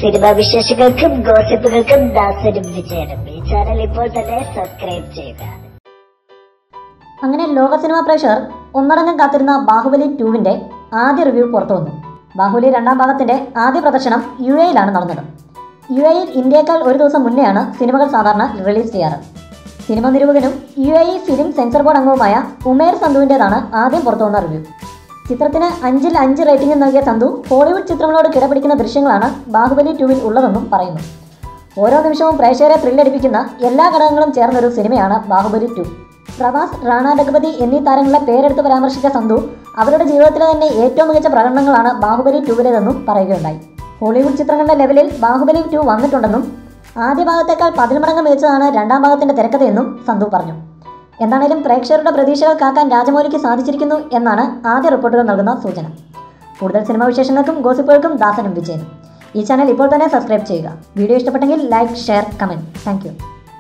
Cinema വിശേഷങ്ങൾക്കും ഗോസിപ്പുകൾക്കും ദാസനും വിജയനും ഈ channel ഇപ്പോൾ തന്നെ സബ്സ്ക്രൈബ് ചെയ്യുക. അങ്ങനെ ലോക സിനിമാ പ്രേക്ഷകർ ഒന്നടങ്കം കാത്തിരുന്ന ബാഹുബലി 2-ന്റെ ആദ്യ റിവ്യൂ പുറത്തു വന്നു. ബാഹുബലി 2ാം ഭാഗത്തിന്റെ ആദ്യ പ്രദർശനം UAE-ലാണ് നടന്നത്. UAE-ൽ ഇന്ത്യയേക്കാൾ ഒരു ദിവസം മുന്നെയാണ് സിനിമകൾ സാധാരണ റിലീസ് ചെയ്യാറ്. സിനിമ നിരൂപകനും UAE ഫിലിം സെൻസർ ബോർഡ് അംഗവുമായ ഉമേർ സന്ധുവിൻ്റെതാണ് ആദ്യം പുറത്തുവന്ന റിവ്യൂ. ചിത്രത്തിന് 5-ൽ 5 റേറ്റിംഗ് നൽകിയ സന്ധു ഹോളിവുഡ് ചിത്രങ്ങളോട് കിടപിടിക്കുന്ന ദൃശ്യങ്ങളാണ് ബാഹുബലി 2-ൽ ഉള്ളതെന്നും പറയുന്നു. ഓരോ നിമിഷവും പ്രേക്ഷകരെ ത്രില്ലടിപ്പിക്കുന്ന എല്ലാ ഘടകങ്ങളും ചേർന്നൊരു സിനിമയാണ് ബാഹുബലി 2. പ്രഭാസ്, റാണ രഘുപതി എന്നീ താരങ്ങളെ പേരെടുത്ത് പരാമർശിച്ച സന്ധു അവരുടെ ജീവിതത്തിലെ തന്നെ ഏറ്റവും മികച്ച പ്രകടനങ്ങളാണ് ബാഹുബലി 2-ലേതെന്നും പറയുകയുണ്ടായി. ഹോളിവുഡ് ചിത്രങ്ങളുടെ ലെവലിൽ ബാഹുബലി 2 വന്നിട്ടുണ്ടെന്നും ആദ്യ ഭാഗത്തേക്കാൾ 10 മടങ്ങ് മികച്ചതാണ് 2ാം ഭാഗത്തിന്റെ തിരക്കഥയെന്നും സന്ധു പറഞ്ഞു. എന്താണേലും പ്രേക്ഷകരുടെ പ്രതീക്ഷകൾ കാക്കാൻ രാജമൗലിക്ക് സാധിച്ചിരിക്കുന്നു എന്നാണ് ആദ്യ റിപ്പോർട്ടുകൾ നൽകുന്ന സൂചന. കൂടുതൽ സിനിമാ വിശേഷങ്ങൾക്കും ഗോസിപ്പുകൾക്കും ദാസനും വിജയനും ഈ ചാനൽ ഇപ്പോൾ തന്നെ സബ്സ്ക്രൈബ് ചെയ്യുക. വീഡിയോ ഇഷ്ടപ്പെട്ടെങ്കിൽ like, share, comment. Thank you.